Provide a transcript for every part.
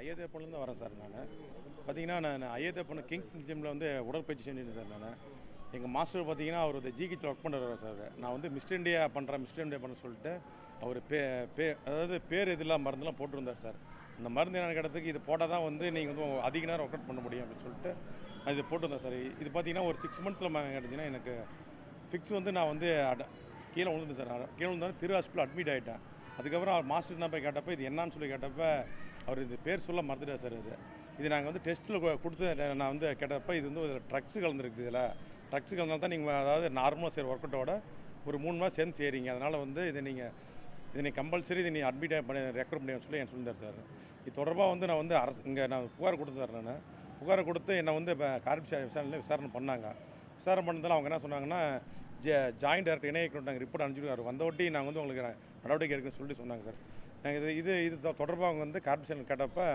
ஐயத்தப்பன்லேருந்து வரேன் சார். பார்த்தீங்கன்னா நான் ஐயத்தப்பன் கிங் ஜிம்மில் வந்து உடற்பயிற்சி செஞ்சுருந்தேன் சார். எங்கள் மாஸ்டர் பார்த்தீங்கன்னா அவர் வந்து ஜிஹெச்சில் ஒர்க் பண்ணுறாரு சார். நான் வந்து மிஸ்டர் இண்டியா பண்ண சொல்லிட்டு அவர் அதாவது பேர் இதெல்லாம் மருந்தெல்லாம் போட்டிருந்தார் சார். அந்த மருந்து என்ன கிடத்துக்கு இது போட்டால் தான் வந்து நீங்கள் வந்து அதிக நேரம் ஒர்க் அவுட் பண்ண முடியும் அப்படின்னு சொல்லிட்டு அது போட்டிருந்தேன் சார். இது பார்த்தீங்கன்னா ஒரு 6 மந்த்தில் கிடச்சின்னா எனக்கு ஃபிக்ஸ் வந்து நான் வந்து கீழே விழுந்தேன் சார். கீழே விழுந்தாலும் திரு ஹாஸ்பிட்டல் அட்மிட் ஆகிட்டேன். அதுக்கப்புறம் அவர் மாஸ்டர் நான் போய் கேட்டப்போ இது என்னான்னு சொல்லி கேட்டப்போ அவர் இந்த பேர் சொல்ல மறந்துட்டார் சார். இது நாங்கள் வந்து டெஸ்ட்டில் கொடுத்து நான் வந்து கேட்டப்போ இது வந்து ட்ரக்ஸு கலந்துருக்குது. இதில் ட்ரக்ஸு கலந்தால் தான் நீங்கள் அதாவது நார்மலாக செய்கிற ஒர்க் அவுட்டோட ஒரு 3 மாதம் சேர்ந்து செய்கிறீங்க. அதனால் வந்து இதை நீங்கள் கம்பல்சரி இதை நீங்கள் அட்மிட் பண்ணி ரெக்கவர் பண்ணி சொல்லி என் சொல்லியிருந்தார் சார். இது தொடர்பாக வந்து நான் வந்து இங்கே நான் புகார் கொடுத்தேன் சார். புகாரை கொடுத்து என்னை வந்து இப்போ கார்பரேஷன் விசாரணை பண்ணாங்க. விசாரணை பண்ணதால் அவங்க என்ன சொன்னாங்கன்னா ஜாயிண்ட் டைரக்டர் இணையக்கிட்டாங்க ரிப்போர்ட் அனுப்பிச்சிருக்காரு. வந்தவட்டி நாங்கள் வந்து உங்களுக்கு நடவடிக்கை இருக்குன்னு சொல்லிட்டு சொன்னாங்க சார். நாங்கள் இது தொடர்பாக அவங்க வந்து கார்பரேஷன் கேட்டப்போ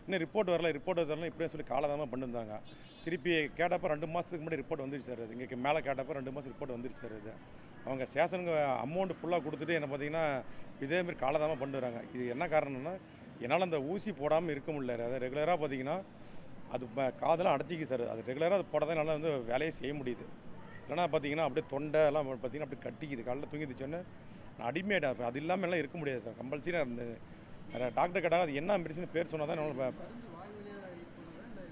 இன்னும் ரிப்போர்ட் வரல இப்படியே சொல்லி காலதாமமாக பண்ணியிருந்தாங்க. திருப்பி கேட்டப்போ 2 மாதத்துக்கு முன்னாடி ரிப்போர்ட் வந்துருச்சு சார். இங்கே மேலே கேட்டப்போ 2 மாதம் ரிப்போர்ட் வந்துருச்சு சார். அவங்க ஸ்டேஷனுக்கு அமௌண்ட் ஃபுல்லாக கொடுத்துட்டு என்ன பார்த்தீங்கன்னா இதேமாரி காலதாமமாக பண்ணுறாங்க. இது என்ன காரணம்னா என்னால் அந்த ஊசி போடாமல் இருக்க முடியல. அதை ரெகுலராக பார்த்தீங்கன்னா அது காதெல்லாம் அடைச்சிக்கு சார். அது ரெகுலராக அது போடாத நல்லா வந்து வேலையை செய்ய முடியுது. இல்லைனா பார்த்தீங்கன்னா அப்படியே தொண்டை எல்லாம் பார்த்தீங்கன்னா அப்படியே கட்டிக்குது. காலையில் தூங்கிடுச்சோன்னு நான் அடிமையாயிட்டேன். அது இல்லாமல் எல்லாம் இருக்க முடியாது சார். கம்பல்சரி அந்த டாக்டர் கேட்டால் அது என்ன மெடிசன் பேர் சொன்னால் தான் என்னால்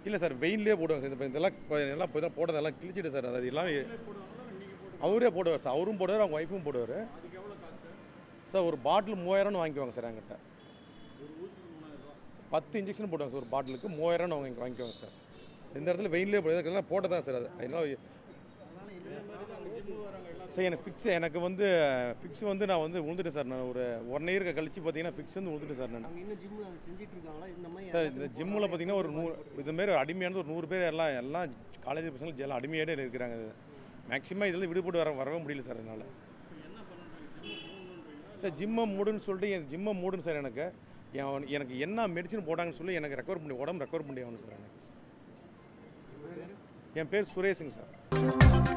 இல்லை சார். வெயின்லேயே போடுவாங்க சார். இப்போ இதெல்லாம் போட்டதெல்லாம் கிழிச்சிட்டு சார். அது எல்லாம் அவரே போடுவார் சார். அவரும் போடுவார், அவங்க ஒய்ஃபும் போடுவார் சார். ஒரு பாட்டில் 3000 வாங்கிக்குவாங்க சார். என்கிட்ட 10 இன்ஜெக்ஷன் போடுவாங்க சார். ஒரு பாட்டிலுக்கு 3000 அவங்க வாங்கிக்குவாங்க சார். இந்த இடத்துல வெயின்லேயே போட்டதான் சார். அது அதனால் சார் எனக்கு வந்து ஃபிக்ஸ் வந்து நான் வந்து விழுந்துட்டேன் சார். நான் ஒரு 1 இயர் கழிச்சு பார்த்தீங்கன்னா ஃபிக்ஸ் வந்து விழுந்துட்டேன் சார். நான் சார் இந்த ஜிம்மில் பார்த்தீங்கன்னா ஒரு 100 இதுமாரி அடிமையானது ஒரு 100 பேர் எல்லாம் காலேஜ் பசங்க எல்லாம் அடிமையாகிட்டே இருக்கிறாங்க. மேக்ஸிமம் இதில் விடுபட்டு வரவே முடியல சார். அதனால் சார் ஜிம்மை மூடுன்னு சொல்லிட்டு என் ஜிம்மை மூடுன்னு சார். எனக்கு என்ன மெடிசன் போட்டாங்கன்னு சொல்லி எனக்கு உடம்பு ரெக்கவர் பண்ணி ஆகணும் சார். என் பேர் சுரேஷுங்க சார்.